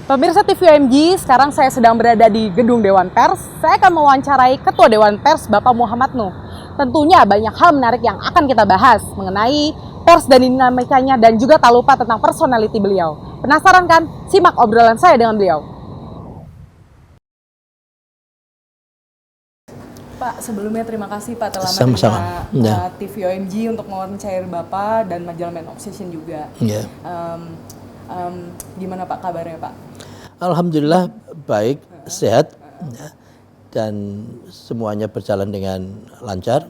Pemirsa TV OMG, sekarang saya sedang berada di Gedung Dewan Pers. Saya akan mewawancarai Ketua Dewan Pers, Bapak Muhammad Nuh. Tentunya banyak hal menarik yang akan kita bahas mengenai pers dan dinamikanya dan juga tak lupa tentang personality beliau. Penasaran kan? Simak obrolan saya dengan beliau. Pak, sebelumnya terima kasih Pak telah menerima TV OMG untuk mewawancarai Bapak dan majalah Man Obsession juga. Gimana Pak kabarnya Pak? Alhamdulillah baik, sehat, dan semuanya berjalan dengan lancar.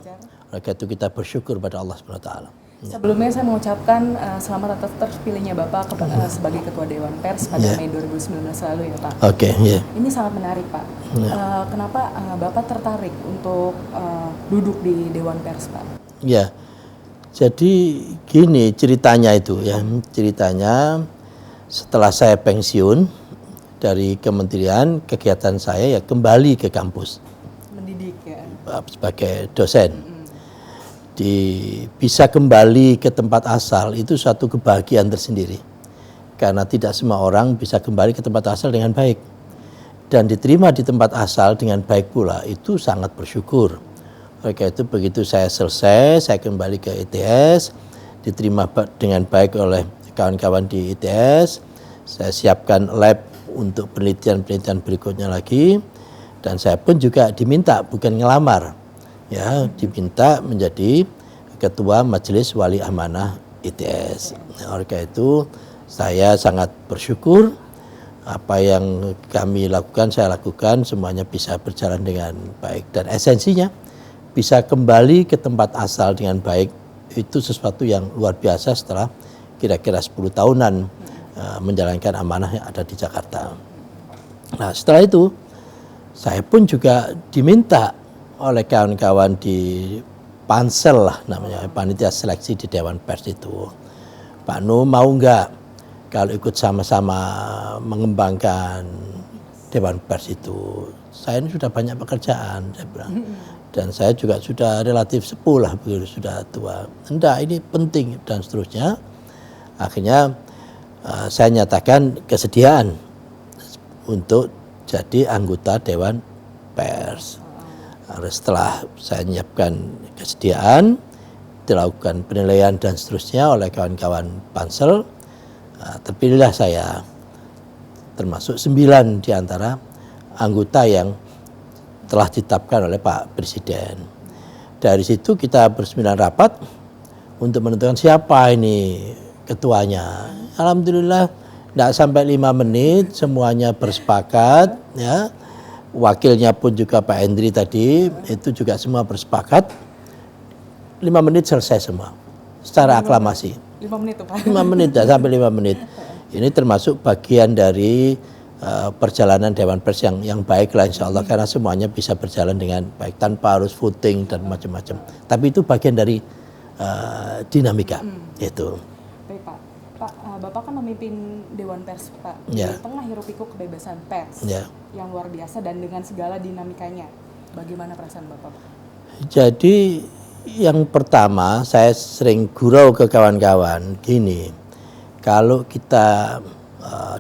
Oleh itu kita bersyukur pada Allah SWT. Sebelumnya saya mengucapkan selamat atas terpilihnya Bapak sebagai Ketua Dewan Pers pada Mei 2019 lalu ya Pak. Ini sangat menarik Pak. Kenapa Bapak tertarik untuk duduk di Dewan Pers Pak? Ya, jadi gini ceritanya itu ya. Ceritanya setelah saya pensiun dari kementerian, kegiatan saya ya kembali ke kampus. Mendidik ya? Sebagai dosen. Bisa kembali ke tempat asal itu suatu kebahagiaan tersendiri. Karena tidak semua orang bisa kembali ke tempat asal dengan baik. Dan diterima di tempat asal dengan baik pula, itu sangat bersyukur. Oleh itu begitu saya selesai, saya kembali ke ITS, diterima dengan baik oleh kawan-kawan di ITS, saya siapkan lab untuk penelitian-penelitian berikutnya lagi, dan saya pun juga diminta, bukan ngelamar, ya, diminta menjadi Ketua Majelis Wali Amanah ITS. Oleh itu saya sangat bersyukur apa yang kami lakukan, saya lakukan, semuanya bisa berjalan dengan baik, dan esensinya bisa kembali ke tempat asal dengan baik. Itu sesuatu yang luar biasa setelah kira-kira 10 tahunan menjalankan amanah yang ada di Jakarta. Nah setelah itu saya pun juga diminta oleh kawan-kawan di pansel lah namanya, panitia seleksi di Dewan Pers itu, Pak Nuh mau nggak kalau ikut sama-sama mengembangkan Dewan Pers itu? Saya ini sudah banyak pekerjaan, saya bilang. Dan saya juga sudah relatif sepuh lah, sudah tua. Enggak, ini penting dan seterusnya. Akhirnya saya nyatakan kesediaan untuk jadi anggota Dewan Pers. Setelah saya menyiapkan kesediaan, dilakukan penilaian dan seterusnya oleh kawan-kawan pansel, terpilihlah saya termasuk 9 di antara anggota yang telah ditetapkan oleh Pak Presiden. Dari situ kita bersembilan rapat untuk menentukan siapa ini ketuanya. Alhamdulillah tidak sampai 5 menit semuanya bersepakat, ya. Wakilnya pun juga Pak Hendri tadi itu juga semua bersepakat. 5 menit selesai semua secara aklamasi. 5 menit tuh Pak. 5 menit, tidak sampai 5 menit. Ini termasuk bagian dari perjalanan Dewan Pers yang baik lah insya Allah, karena semuanya bisa berjalan dengan baik tanpa harus voting dan macam-macam. Tapi itu bagian dari dinamika itu. Baik Pak. Pak, Bapak kan memimpin Dewan Pers Pak di tengah hiruk pikuk kebebasan pers yang luar biasa dan dengan segala dinamikanya. Bagaimana perasaan Bapak? Jadi yang pertama saya sering gurau ke kawan-kawan gini, kalau kita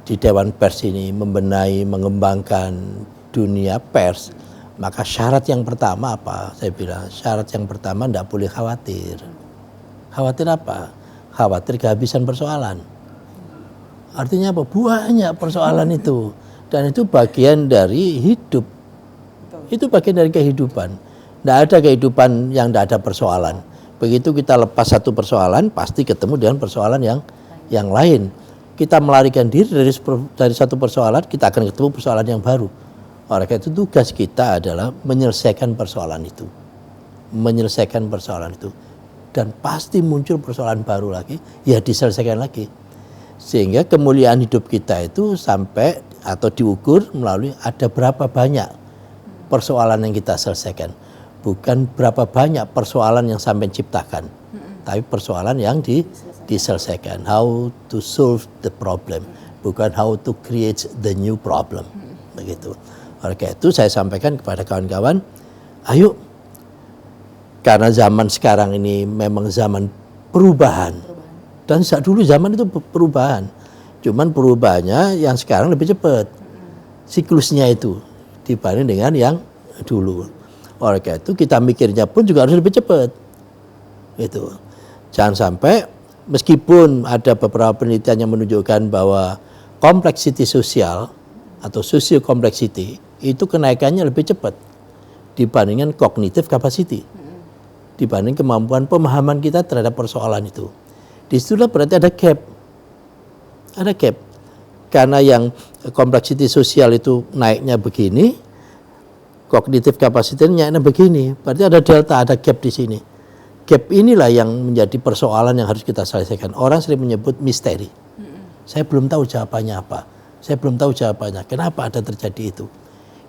di Dewan Pers ini membenahi, mengembangkan dunia pers, maka syarat yang pertama apa? Saya bilang syarat yang pertama tidak boleh khawatir. Khawatir apa? Khawatir kehabisan persoalan. Artinya apa? Banyak persoalan itu, dan itu bagian dari hidup. Itu bagian dari kehidupan. Tidak ada kehidupan yang tidak ada persoalan. Begitu kita lepas satu persoalan, pasti ketemu dengan persoalan yang lain. Kita melarikan diri dari satu persoalan, kita akan ketemu persoalan yang baru. Oleh karena itu tugas kita adalah menyelesaikan persoalan itu. Menyelesaikan persoalan itu. Dan pasti muncul persoalan baru lagi, ya diselesaikan lagi. Sehingga kemuliaan hidup kita itu sampai atau diukur melalui ada berapa banyak persoalan yang kita selesaikan. Bukan berapa banyak persoalan yang sampai ciptakan, tapi persoalan yang diselesaikan. How to solve the problem, bukan how to create the new problem. Begitu. Oleh karena itu saya sampaikan kepada kawan-kawan, ayo, karena zaman sekarang ini memang zaman perubahan. Dan sejak dulu zaman itu perubahan. Cuman perubahannya yang sekarang lebih cepat siklusnya itu dibanding dengan yang dulu. Oleh karena itu kita mikirnya pun juga harus lebih cepat. Itu. Jangan sampai meskipun ada beberapa penelitian yang menunjukkan bahwa kompleksiti sosial atau social complexity itu kenaikannya lebih cepat dibandingkan cognitive capacity, dibanding kemampuan pemahaman kita terhadap persoalan itu. Disitulah berarti ada gap. Ada gap. Karena yang kompleksiti sosial itu naiknya begini, cognitive capacity naiknya begini. Berarti ada delta, ada gap di sini. Gap inilah yang menjadi persoalan yang harus kita selesaikan. Orang sering menyebut misteri. Saya belum tahu jawabannya apa. Saya belum tahu jawabannya. Kenapa ada terjadi itu?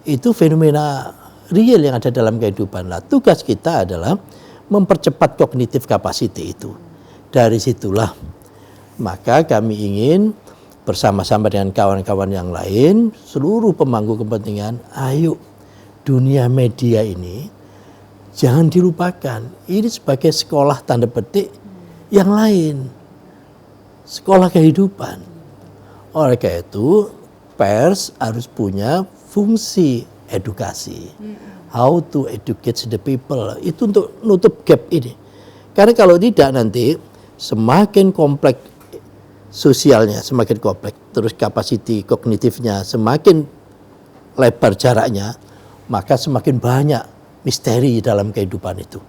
Itu fenomena real yang ada dalam kehidupan. Lah, tugas kita adalah mempercepat cognitive capacity itu. Dari situlah maka kami ingin bersama-sama dengan kawan-kawan yang lain, seluruh pemangku kepentingan, ayo dunia media ini jangan dilupakan. Ini sebagai sekolah tanda petik yang lain. Sekolah kehidupan. Oleh karena itu, pers harus punya fungsi edukasi. How to educate the people. Itu untuk nutup gap ini. Karena kalau tidak nanti semakin kompleks sosialnya, semakin kompleks, terus kapasiti kognitifnya semakin lebar jaraknya, maka semakin banyak misteri dalam kehidupan itu.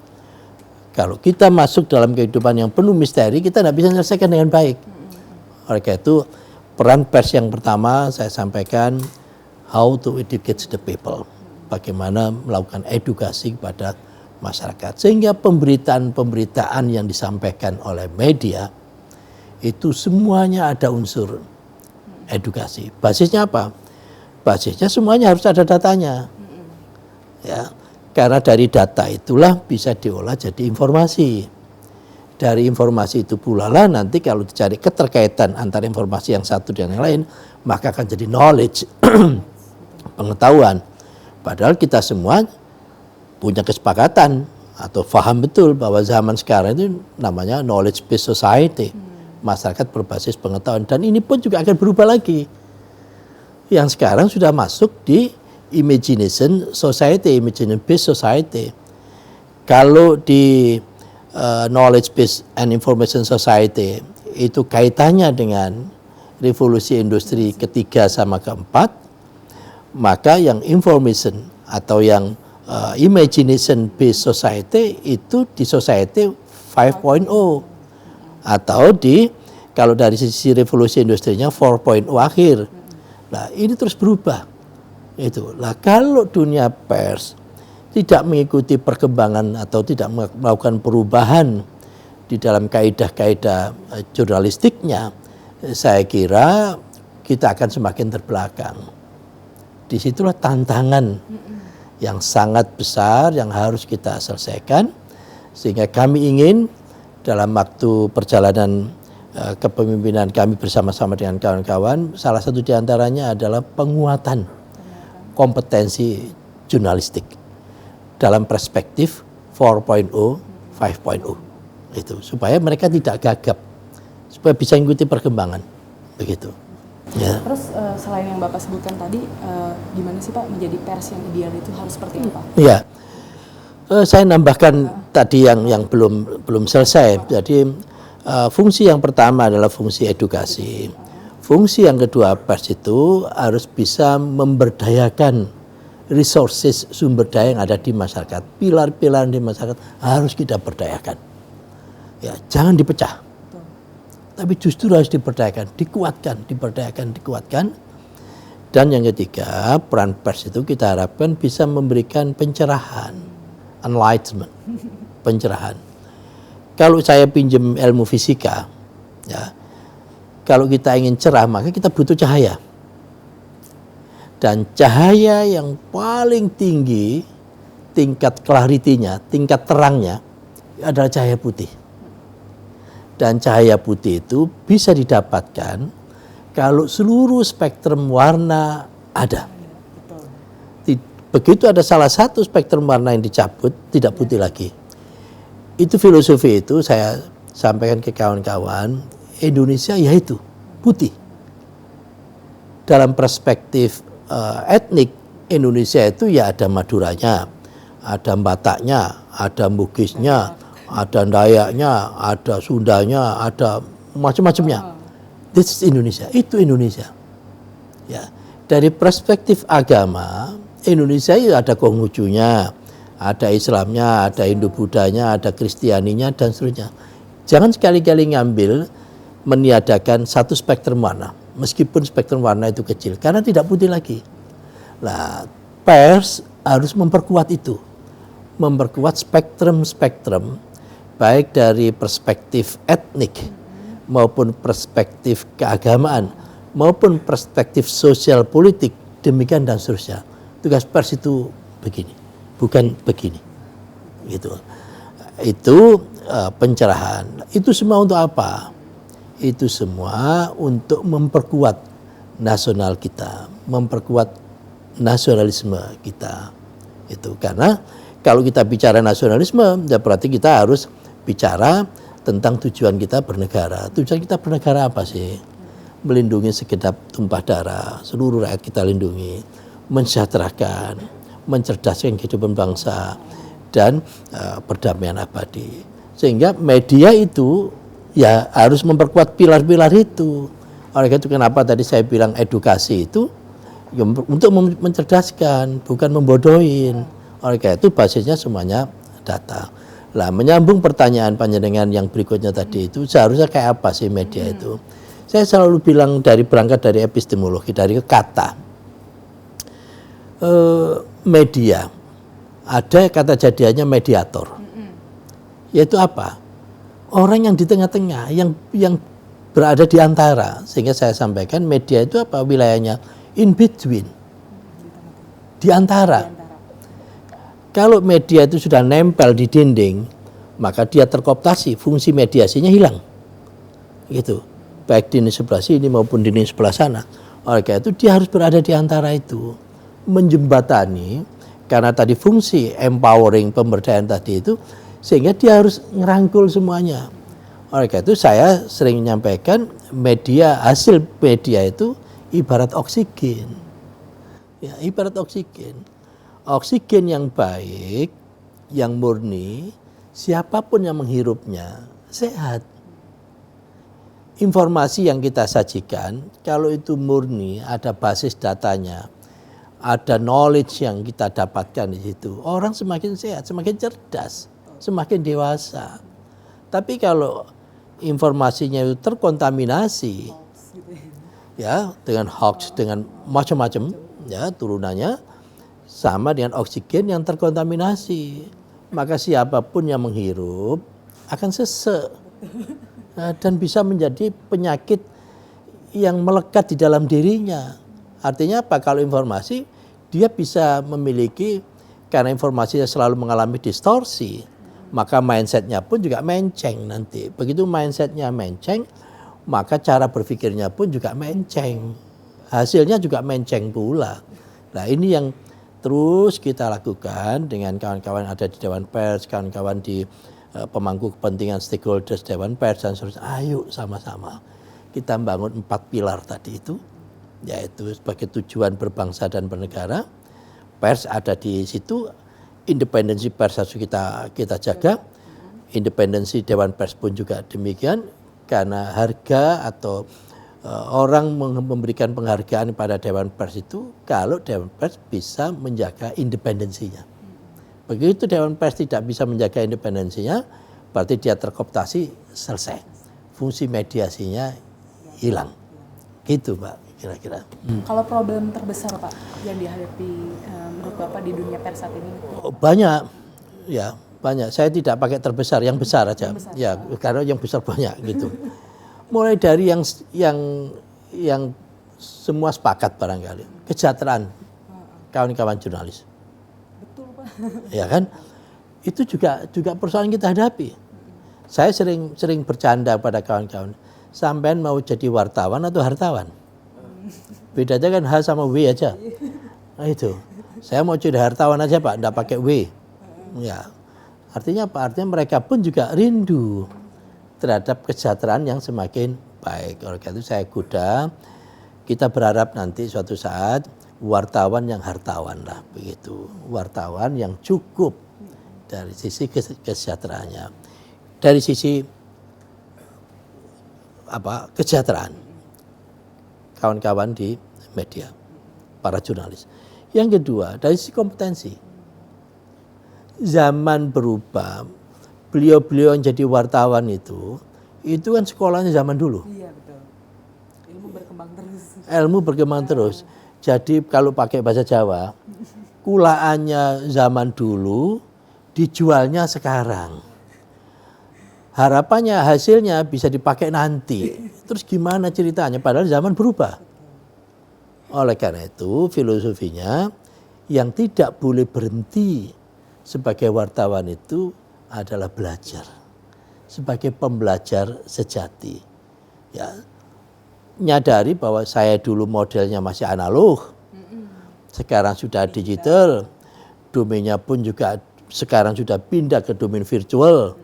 Kalau kita masuk dalam kehidupan yang penuh misteri, kita tidak bisa menyelesaikan dengan baik. Oleh karena itu, peran pers yang pertama saya sampaikan, how to educate the people. Bagaimana melakukan edukasi kepada masyarakat. Sehingga pemberitaan-pemberitaan yang disampaikan oleh media, itu semuanya ada unsur edukasi. Basisnya apa? Basisnya semuanya harus ada datanya. Ya, karena dari data itulah bisa diolah jadi informasi. Dari informasi itu pula lah nanti kalau dicari keterkaitan antara informasi yang satu dan yang lain, maka akan jadi knowledge, pengetahuan. Padahal kita semua punya kesepakatan atau paham betul bahwa zaman sekarang itu namanya knowledge based society. Masyarakat berbasis pengetahuan, dan ini pun juga akan berubah lagi. Yang sekarang sudah masuk di imagination society, imagination based society. Kalau di knowledge based and information society itu kaitannya dengan revolusi industri ketiga sama keempat, maka yang information atau yang imagination based society itu di society 5.0, atau di kalau dari sisi revolusi industrinya 4.0 akhir. Nah, ini terus berubah. Itu. Lah kalau dunia pers tidak mengikuti perkembangan atau tidak melakukan perubahan di dalam kaidah-kaidah jurnalistiknya, saya kira kita akan semakin terbelakang. Disitulah tantangan yang sangat besar yang harus kita selesaikan, sehingga kami ingin dalam waktu perjalanan kepemimpinan kami bersama-sama dengan kawan-kawan, salah satu diantaranya adalah penguatan kompetensi jurnalistik dalam perspektif 4.0, 5.0 itu, supaya mereka tidak gagap, supaya bisa mengikuti perkembangan begitu. Ya. Terus selain yang Bapak sebutkan tadi, gimana sih Pak menjadi pers yang ideal itu harus seperti apa? Ya, saya nambahkan tadi yang belum selesai. Jadi fungsi yang pertama adalah fungsi edukasi. Fungsi yang kedua, pers itu harus bisa memberdayakan resources, sumber daya yang ada di masyarakat. Pilar-pilar di masyarakat harus kita berdayakan. Ya, jangan dipecah. Tapi justru harus diberdayakan, dikuatkan. Dan yang ketiga, peran pers itu kita harapkan bisa memberikan pencerahan, enlightenment, pencerahan. Kalau saya pinjam ilmu fisika, ya, kalau kita ingin cerah, maka kita butuh cahaya. Dan cahaya yang paling tinggi, tingkat clarity-nya, tingkat terangnya, adalah cahaya putih. Dan cahaya putih itu bisa didapatkan kalau seluruh spektrum warna ada. Begitu ada salah satu spektrum warna yang dicabut, tidak putih lagi. Itu filosofi itu saya sampaikan ke kawan-kawan, Indonesia yaitu putih. dalam perspektif etnik Indonesia itu ya ada Maduranya, ada Bataknya, ada Bugisnya, ada Dayaknya, ada Sundanya, ada macam-macamnya. This is Indonesia, itu Indonesia. Ya, dari perspektif agama Indonesia itu ada Konghucunya, ada Islamnya, ada Hindu-Budanya, ada Kristianinya dan seterusnya. Jangan sekali-kali ngambil meniadakan satu spektrum warna, meskipun spektrum warna itu kecil, karena tidak putih lagi. Nah, pers harus memperkuat itu, memperkuat spektrum-spektrum, baik dari perspektif etnik, maupun perspektif keagamaan, maupun perspektif sosial politik, demikian dan seterusnya. Tugas pers itu begini, bukan begini. Gitu. Itu pencerahan. Itu semua untuk apa? Itu semua untuk memperkuat nasional kita, memperkuat nasionalisme kita. Itu karena kalau kita bicara nasionalisme, ya berarti kita harus bicara tentang tujuan kita bernegara. Tujuan kita bernegara apa sih? Melindungi segenap tumpah darah, seluruh rakyat kita lindungi, mensejahterakan, mencerdaskan kehidupan bangsa, dan perdamaian abadi. Sehingga media itu ya harus memperkuat pilar-pilar itu. Oleh itu kenapa tadi saya bilang edukasi itu ya, untuk mencerdaskan, bukan membodohin. Oleh itu basisnya semuanya data. Lah menyambung pertanyaan panjenengan yang berikutnya tadi itu seharusnya kayak apa sih media itu? Saya selalu bilang berangkat dari epistemologi, dari kata. Media, ada kata jadiannya mediator. Yaitu apa? Orang yang di tengah-tengah, yang berada di antara. Sehingga saya sampaikan media itu apa wilayahnya? In between. Di antara. Kalau media itu sudah nempel di dinding, maka dia terkooptasi, fungsi mediasinya hilang. Gitu. Baik dinding sebelah sini maupun dinding sebelah sana. Oleh karena itu dia harus berada di antara itu. Menjembatani, karena tadi fungsi empowering, pemberdayaan tadi itu, sehingga dia harus ngerangkul semuanya. Oleh karena itu saya sering menyampaikan media, hasil media itu ibarat oksigen. Ya, ibarat oksigen. Oksigen yang baik, yang murni, siapapun yang menghirupnya sehat. Informasi yang kita sajikan, kalau itu murni, ada basis datanya, ada knowledge yang kita dapatkan di situ, orang semakin sehat, semakin cerdas, semakin dewasa. Tapi kalau informasinya itu terkontaminasi, ya dengan hoax, dengan macam-macam, ya turunannya sama dengan oksigen yang terkontaminasi, maka siapapun yang menghirup akan sesek dan bisa menjadi penyakit yang melekat di dalam dirinya. Artinya apa? Kalau informasi dia bisa memiliki, karena informasinya selalu mengalami distorsi, maka mindsetnya pun juga menceng nanti. Begitu mindsetnya menceng, maka cara berpikirnya pun juga menceng. Hasilnya juga menceng pula. Nah ini yang terus kita lakukan dengan kawan-kawan ada di Dewan Pers, kawan-kawan di pemangku kepentingan stakeholders Dewan Pers dan seterusnya. Ayo sama-sama kita membangun 4 pilar tadi itu, yaitu sebagai tujuan berbangsa dan bernegara. Pers ada di situ, independensi pers harus kita jaga, independensi Dewan Pers pun juga demikian, karena harga atau orang memberikan penghargaan pada Dewan Pers itu kalau Dewan Pers bisa menjaga independensinya. Begitu Dewan Pers tidak bisa menjaga independensinya, berarti dia terkooptasi, selesai. Fungsi mediasinya hilang. Gitu Pak, kira-kira. Kalau problem terbesar Pak yang dihadapi menurut Bapak di dunia pers saat ini? Banyak, ya banyak. Saya tidak pakai terbesar, yang besar aja. Yang besar. Ya, karena yang besar banyak gitu. Mulai dari yang semua sepakat barangkali, kesejahteraan kawan-kawan jurnalis. Betul Pak. Ya kan? Itu juga persoalan kita hadapi. Saya sering bercanda pada kawan-kawan, sampean mau jadi wartawan atau hartawan? Bedanya kan H sama W aja. Nah itu. Saya mau jadi hartawan aja Pak, enggak pakai W. Ya. Artinya apa? Artinya mereka pun juga rindu terhadap kesejahteraan yang semakin baik. Oleh karena itu saya kuda kita berharap nanti suatu saat wartawan yang hartawan lah begitu, wartawan yang cukup dari sisi kesejahteraannya, dari sisi kesejahteraan kawan-kawan di media, para jurnalis. Yang kedua, dari sisi kompetensi. Zaman berubah, beliau-beliau yang jadi wartawan itu kan sekolahnya zaman dulu. Iya betul. Ilmu berkembang terus. Ilmu berkembang terus. Jadi kalau pakai bahasa Jawa, kulaannya zaman dulu dijualnya sekarang. Harapannya hasilnya bisa dipakai nanti. Terus gimana ceritanya? Padahal zaman berubah. Oleh karena itu filosofinya yang tidak boleh berhenti sebagai wartawan itu adalah belajar. Sebagai pembelajar sejati. Ya, nyadari bahwa saya dulu modelnya masih analog. Sekarang sudah digital. Domainnya pun juga sekarang sudah pindah ke domain virtual.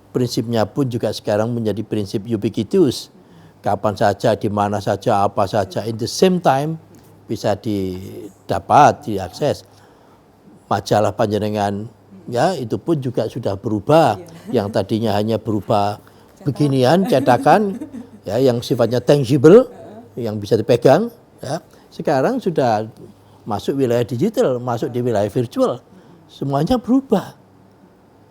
Prinsipnya pun juga sekarang menjadi prinsip ubiquitous. Kapan saja, di mana saja, apa saja, in the same time bisa didapat, diakses. Majalah panjenengan, ya itu pun juga sudah berubah. Yang tadinya hanya berupa beginian, cetakan, ya yang sifatnya tangible, yang bisa dipegang, ya sekarang sudah masuk wilayah digital, masuk di wilayah virtual, semuanya berubah.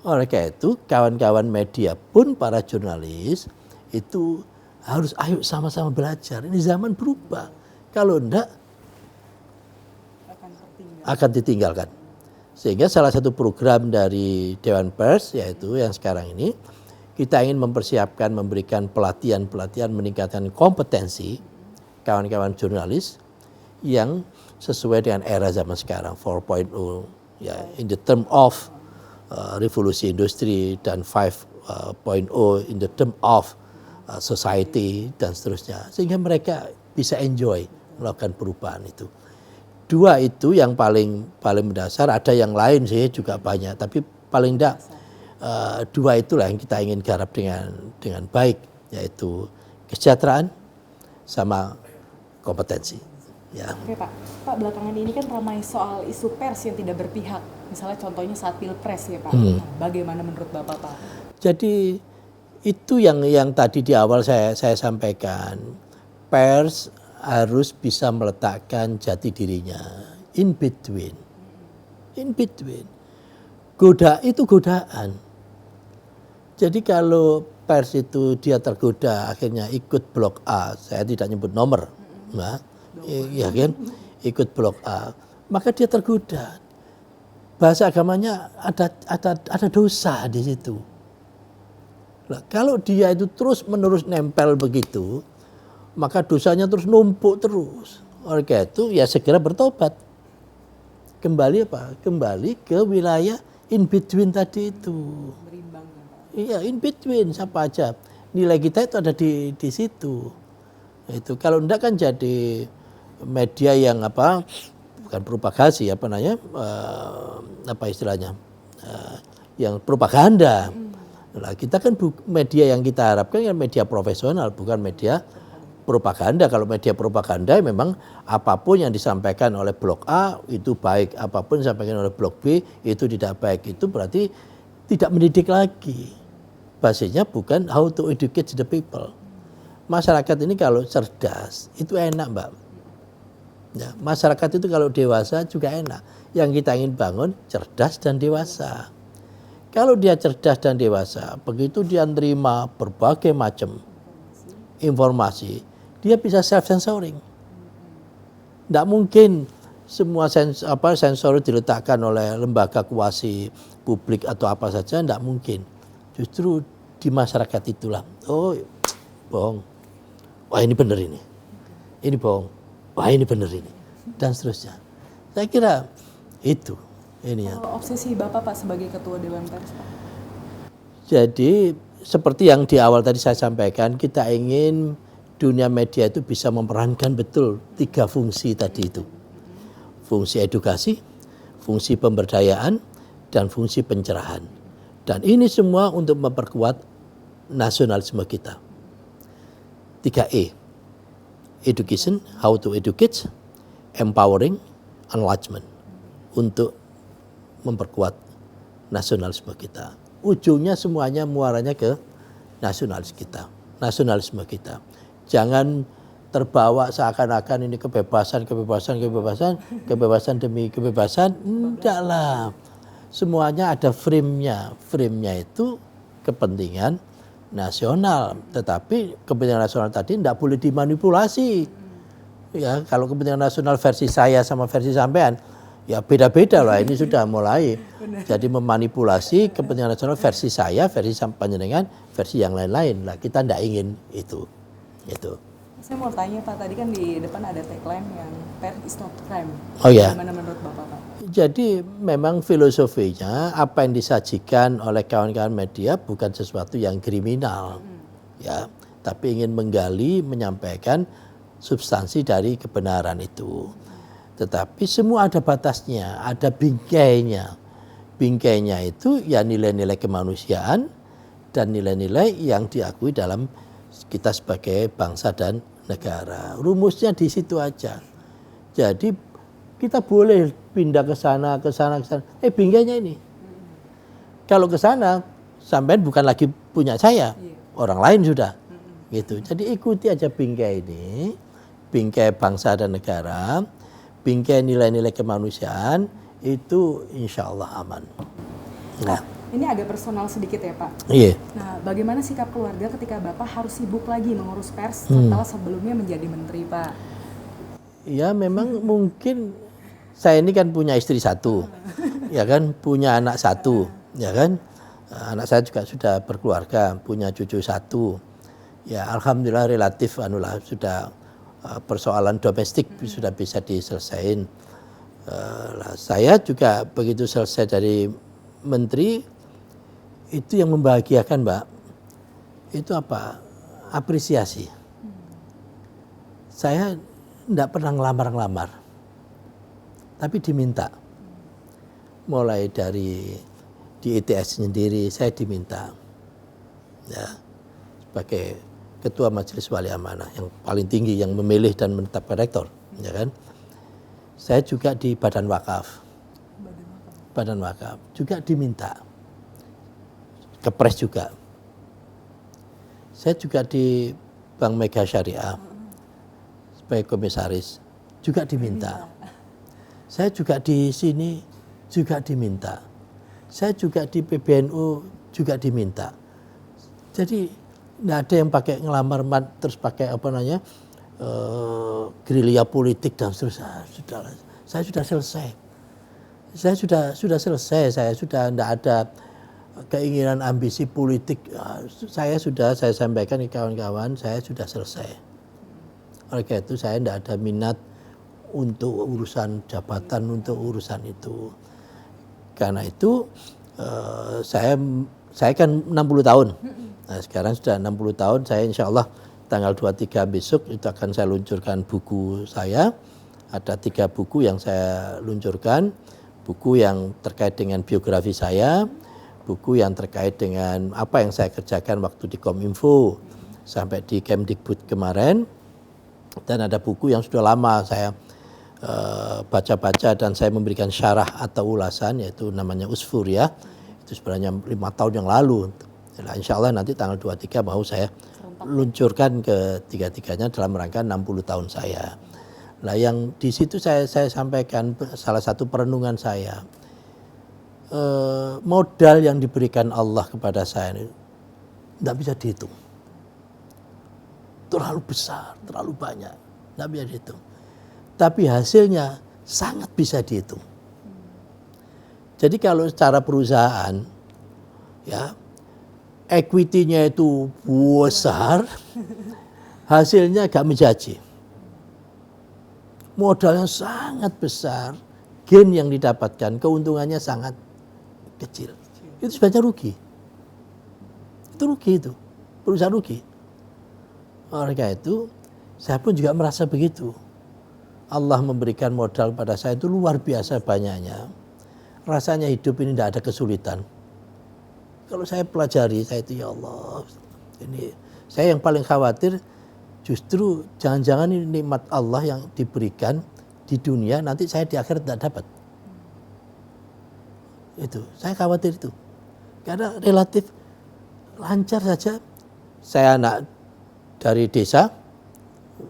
Oleh karena itu, kawan-kawan media pun para jurnalis itu harus ayo sama-sama belajar. Ini zaman berubah. Kalau enggak akan ditinggalkan. Sehingga salah satu program dari Dewan Pers yaitu yang sekarang ini kita ingin mempersiapkan memberikan pelatihan-pelatihan meningkatkan kompetensi kawan-kawan jurnalis yang sesuai dengan era zaman sekarang 4.0 ya in the term of revolusi industri dan 5.0 in the term of society dan seterusnya, sehingga mereka bisa enjoy melakukan perubahan itu. Dua itu yang paling mendasar. Ada yang lain sih juga banyak, tapi paling tidak dua itulah yang kita ingin garap dengan baik, yaitu kesejahteraan sama kompetensi. Ya. Oke Pak, belakangan ini kan ramai soal isu pers yang tidak berpihak. Misalnya contohnya saat Pilpres ya Pak. Bagaimana menurut Bapak Pak? Jadi itu yang tadi di awal saya sampaikan. Pers harus bisa meletakkan jati dirinya in between. Itu godaan. Jadi kalau pers itu dia tergoda akhirnya ikut blok A, saya tidak nyebut nomor, nah, ya kan, ikut blok A, maka dia tergoda. Bahasa agamanya ada dosa di situ. Nah, kalau dia itu terus menerus nempel begitu, maka dosanya terus numpuk terus. Oleh karena itu ya segera bertobat. Kembali apa? Kembali ke wilayah in between tadi itu. Berimbang. Iya, in between siapa aja. Nilai kita itu ada di situ. Itu kalau enggak kan jadi media yang bukan propagasi apa istilahnya? Yang propaganda. Nah, kita kan media yang kita harapkan kan media profesional, bukan media propaganda. Kalau media propaganda memang apapun yang disampaikan oleh blok A itu baik, apapun yang disampaikan oleh blok B itu tidak baik. Itu berarti tidak mendidik lagi. Basisnya bukan how to educate the people. Masyarakat ini kalau cerdas itu enak, Mbak. Ya, masyarakat itu kalau dewasa juga enak. Yang kita ingin bangun cerdas dan dewasa. Kalau dia cerdas dan dewasa, begitu dia terima berbagai macam informasi, dia bisa self-censoring. Tidak mungkin semua sensor diletakkan oleh lembaga kuasi publik atau apa saja, tidak mungkin. Justru di masyarakat itulah, oh bohong, wah ini benar ini bohong, wah ini benar ini, dan seterusnya. Saya kira itu. Ini ya. Obsesi Bapak Pak sebagai Ketua Dewan Pers Pak? Jadi seperti yang di awal tadi saya sampaikan, kita ingin dunia media itu bisa memerankan betul 3 fungsi tadi itu. Fungsi edukasi, fungsi pemberdayaan, dan fungsi pencerahan. Dan ini semua untuk memperkuat nasionalisme kita. 3E. education, how to educate, empowering, enlargement untuk memperkuat nasionalisme kita. Ujungnya semuanya muaranya ke nasionalisme kita. Jangan terbawa seakan-akan ini kebebasan demi kebebasan. Enggak lah. Semuanya ada frame-nya. Frame-nya itu kepentingan nasional. Tetapi kepentingan nasional tadi tidak boleh dimanipulasi. Ya, kalau kepentingan nasional versi saya sama versi sampean, ya beda-beda lah. Ini sudah mulai. Jadi memanipulasi kepentingan nasional versi saya, versi panjenengan, versi yang lain-lain. Lah kita tidak ingin itu. Itu. Saya mau tanya Pak, tadi kan di depan ada tagline yang pers is not crime. Oh ya. Gimana menurut Bapak Pak? Jadi memang filosofinya apa yang disajikan oleh kawan-kawan media bukan sesuatu yang kriminal, ya, tapi ingin menggali, menyampaikan substansi dari kebenaran itu. Tetapi semua ada batasnya, ada bingkainya. Bingkainya itu ya nilai-nilai kemanusiaan dan nilai-nilai yang diakui dalam kita sebagai bangsa dan negara. Rumusnya di situ aja. Jadi kita boleh pindah ke sana. Bingkainya ini. Kalau ke sana, sampean bukan lagi punya saya, orang lain sudah. Gitu. Jadi ikuti aja bingkai ini, bingkai bangsa dan negara, bingkai nilai-nilai kemanusiaan, itu insya Allah aman. Nah, ini agak personal sedikit ya Pak. Iya. Nah, bagaimana sikap keluarga ketika Bapak harus sibuk lagi mengurus pers setelah sebelumnya menjadi menteri Pak? Ya memang mungkin saya ini kan punya istri satu, ya kan, punya anak satu, ya kan, anak saya juga sudah berkeluarga, punya cucu satu, ya alhamdulillah relatif sudah persoalan domestik sudah bisa diselesaikan. Saya juga begitu selesai dari menteri itu yang membahagiakan Mbak, itu apa? Apresiasi. Saya tidak pernah ngelamar-ngelamar, tapi diminta. Mulai dari di ITS sendiri saya diminta, ya, sebagai ketua majelis wali amanah yang paling tinggi yang memilih dan menetapkan rektor, ya kan. Saya juga di Badan Wakaf juga diminta, Kepres juga. Saya juga di Bank Mega Syariah sebagai komisaris juga diminta. Saya juga di sini juga diminta. Saya juga di PBNU juga diminta. Jadi nggak ada yang pakai ngelamar terus pakai gerilya politik dan seterusnya. Saya sudah selesai. Saya sudah selesai. Saya sudah tidak ada keinginan ambisi politik. Saya sampaikan ke kawan-kawan, saya sudah selesai. Oleh karena itu saya tidak ada minat untuk urusan jabatan, untuk urusan itu. Karena itu saya kan 60 tahun. Nah, sekarang sudah 60 tahun, saya insya Allah tanggal 23 besok itu akan saya luncurkan buku saya. Ada 3 buku yang saya luncurkan. Buku yang terkait dengan biografi saya, buku yang terkait dengan apa yang saya kerjakan waktu di Kominfo sampai di Kemdikbud kemarin, dan ada buku yang sudah lama saya baca-baca dan saya memberikan syarah atau ulasan, yaitu namanya Usfur ya. Itu sebenarnya 5 tahun yang lalu. Nah, insya Allah nanti tanggal 23 mau saya luncurkan ke tiga-tiganya dalam rangka 60 tahun saya. Nah yang di situ saya sampaikan salah satu perenungan saya, modal yang diberikan Allah kepada saya ini tidak bisa dihitung, terlalu besar, terlalu banyak, tidak bisa dihitung. Tapi hasilnya sangat bisa dihitung. Jadi kalau secara perusahaan, ya equity-nya itu besar, hasilnya agak menjanji. Modalnya sangat besar, gain yang didapatkan, keuntungannya sangat kecil. Itu sebenarnya rugi. Itu rugi itu, perusahaan rugi. Oleh karena itu, saya pun juga merasa begitu. Allah memberikan modal pada saya itu luar biasa banyaknya. Rasanya hidup ini tidak ada kesulitan. Kalau saya pelajari, saya itu ya Allah, ini saya yang paling khawatir Justru jangan-jangan ini nikmat Allah yang diberikan di dunia, nanti saya di akhirat tidak dapat. Itu, saya khawatir itu. Karena relatif lancar saja. Saya anak dari desa,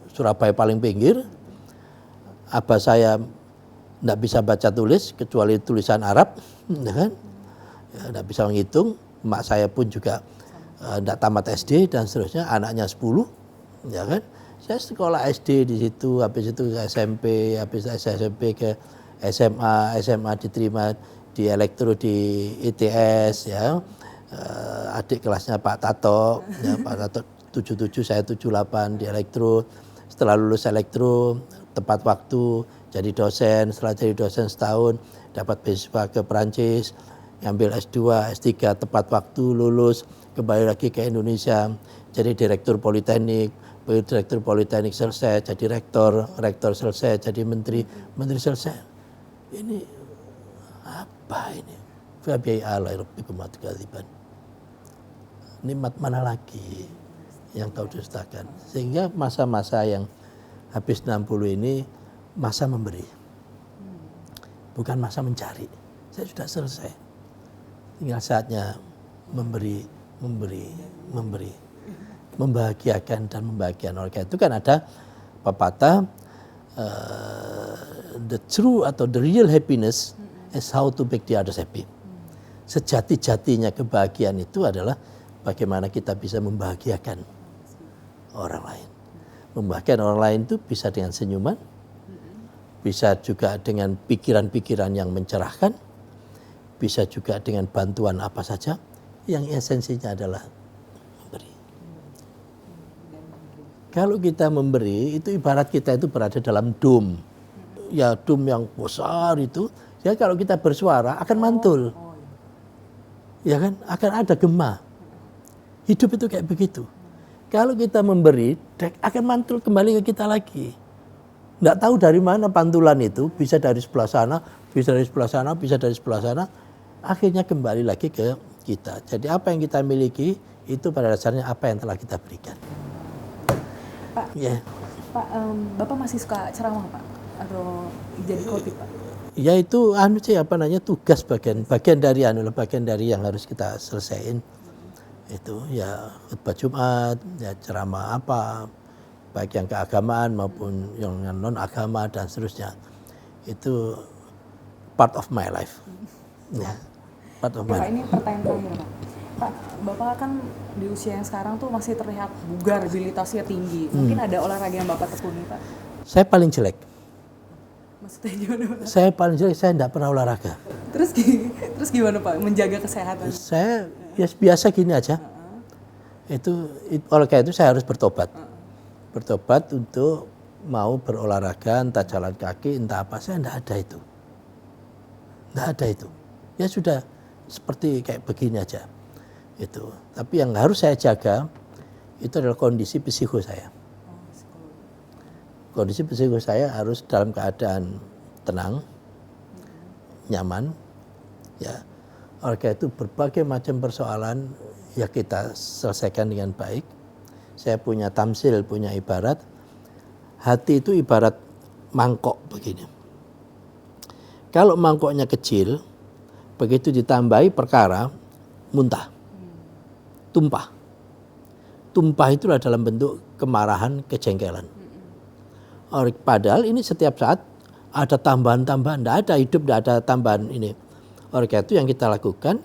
Surabaya paling pinggir. Abah saya tidak bisa baca tulis, kecuali tulisan Arab. Ya kan? Ya, tidak bisa menghitung. Emak saya pun juga tidak tamat SD dan seterusnya, anaknya 10. Ya kan? Saya sekolah SD di situ, habis itu ke SMP, habis SMP ke SMA diterima di elektro di ITS ya. Adik kelasnya Pak Tato, ya, Pak Tato 77, saya 78 di elektro. Setelah lulus elektro, tepat waktu jadi dosen, setelah jadi dosen setahun dapat beasiswa ke Perancis, ngambil S2, S3 tepat waktu lulus, kembali lagi ke Indonesia, jadi direktur Politeknik, direktur Politeknik selesai, jadi rektor selesai, jadi menteri selesai. Ini apa ini? Fabiai alai rabbikum atiqadiban. Nikmat mana lagi yang kau dustakan? Sehingga masa-masa yang habis 60 ini masa memberi. Bukan masa mencari. Saya sudah selesai. Tinggal saatnya memberi. Membahagiakan dan membahagiakan orang. Itu kan ada pepatah the true atau the real happiness is how to make the others happy. Sejati-jatinya kebahagiaan itu adalah bagaimana kita bisa membahagiakan orang lain. Membahagiakan orang lain itu bisa dengan senyuman, bisa juga dengan pikiran-pikiran yang mencerahkan, bisa juga dengan bantuan apa saja, yang esensinya adalah memberi. Kalau kita memberi, itu ibarat kita itu berada dalam dom. Ya dom yang besar itu, ya kalau kita bersuara akan mantul. Ya kan, akan ada gema. Hidup itu kayak begitu. Kalau kita memberi, akan mantul kembali ke kita lagi. Nggak tahu dari mana pantulan itu, bisa dari sebelah sana, bisa dari sebelah sana, bisa dari sebelah sana. Akhirnya kembali lagi ke kita. Jadi apa yang kita miliki, itu pada dasarnya apa yang telah kita berikan. Pak, Ya. Pak, Bapak masih suka ceramah Pak? Atau jadi khotib Pak? Ya itu tugas bagian dari yang harus kita selesaiin. Itu ya khutbah Jumat, ya ceramah apa, baik yang keagamaan maupun yang non agama dan seterusnya. Itu part of my life. Ya, part of my life. Pak, ini pertanyaan terakhir Pak. Pak, Bapak kan di usia yang sekarang tuh masih terlihat bugar, abilitasnya tinggi. Mungkin ada olahraga yang Bapak tekuni Pak? Saya paling jelek. Maksudnya gimana Pak? Saya paling jelek, saya tidak pernah olahraga. Terus gimana Pak menjaga kesehatan? Saya ya biasa gini aja. Oleh karena itu saya harus bertobat. Bertobat untuk mau berolahraga, entah jalan kaki, entah apa. Saya tidak ada itu. Tidak ada itu. Ya sudah seperti kayak begini aja. Itu. Tapi yang harus saya jaga itu adalah kondisi psiko saya. Kondisi psiko saya harus dalam keadaan tenang, nyaman, ya. Oleh karena itu berbagai macam persoalan ya kita selesaikan dengan baik. Saya punya tamsil, punya ibarat. Hati itu ibarat mangkok begini. Kalau mangkoknya kecil, begitu ditambahi perkara, muntah. Tumpah. Tumpah itu adalah dalam bentuk kemarahan, kejengkelan. Padahal ini setiap saat ada tambahan-tambahan, tidak ada hidup, tidak ada tambahan ini. Oleh karena itu yang kita lakukan,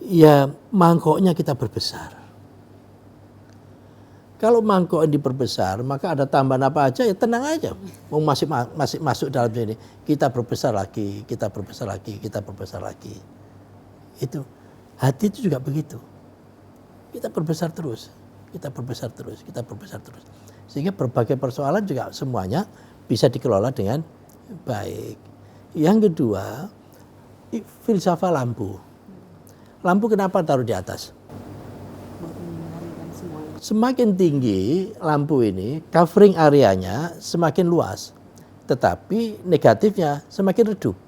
ya mangkoknya kita berbesar. Kalau mangkok diperbesar, maka ada tambahan apa aja, ya tenang aja. Masih masuk dalam sini. Kita berbesar lagi, kita berbesar lagi, kita berbesar lagi. Itu hati itu juga begitu. Kita berbesar terus, kita berbesar terus, kita berbesar terus. Sehingga berbagai persoalan juga semuanya bisa dikelola dengan baik. Yang kedua, filsafat lampu. Lampu kenapa taruh di atas? Semakin tinggi lampu ini, covering areanya semakin luas. Tetapi negatifnya semakin redup.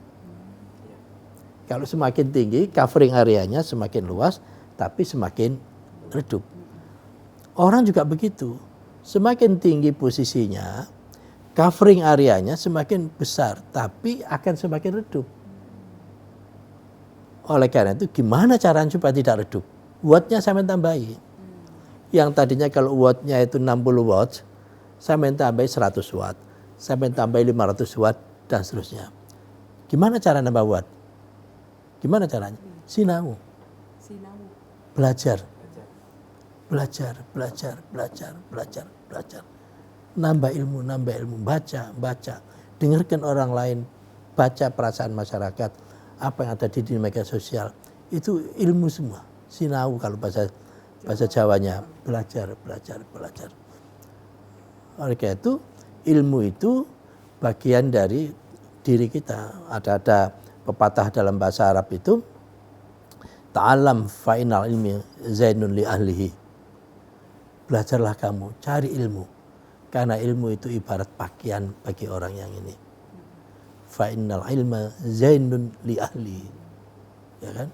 Kalau semakin tinggi, covering areanya semakin luas, tapi semakin redup. Orang juga begitu. Semakin tinggi posisinya, covering areanya semakin besar, tapi akan semakin redup. Oleh karena itu gimana caranya supaya tidak redup? Wattnya saya tambahi. Yang tadinya kalau wattnya itu 60 watt, saya tambahi 100 watt. Saya tambahi 500 watt dan seterusnya. Gimana cara nambah watt? Gimana caranya? Sinau. Belajar. Nambah ilmu. Baca. Dengarkan orang lain. Baca perasaan masyarakat. Apa yang ada di media sosial. Itu ilmu semua. Sinau kalau bahasa Jawanya. Belajar. Oleh karena itu, ilmu itu bagian dari diri kita. Ada pepatah dalam bahasa Arab itu, ta'alam fa'inal ilmi zainun li ahlihi. Belajarlah kamu, cari ilmu. Karena ilmu itu ibarat pakaian bagi orang yang ini. Fa'inal ilma zainun li ahlihi. Ya kan?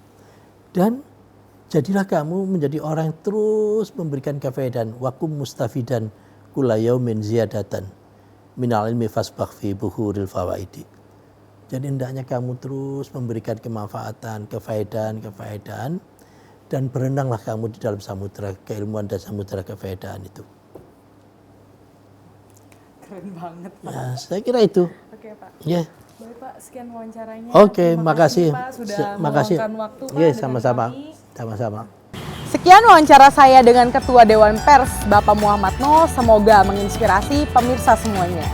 Dan jadilah kamu menjadi orang yang terus memberikan kefaedan. Wakum mustafidan kula yaumin ziyadatan. Minal ilmi fasbah fi buhuril fawaidi. Jadi hendaknya kamu terus memberikan kemanfaatan, kefaedahan, dan berenanglah kamu di dalam samudera keilmuan dan samudera kefaedahan itu. Keren banget, Pak. Ya, saya kira itu. Oke, Pak. Ya. Baik, Pak, sekian wawancaranya. Oke, Terima makasih. Pak, sudah Makasih. meluangkan waktu, Pak, Ya, dengan sama-sama. kami. Sama-sama. Sekian wawancara saya dengan Ketua Dewan Pers, Bapak Muhammad Noh. Semoga menginspirasi pemirsa semuanya.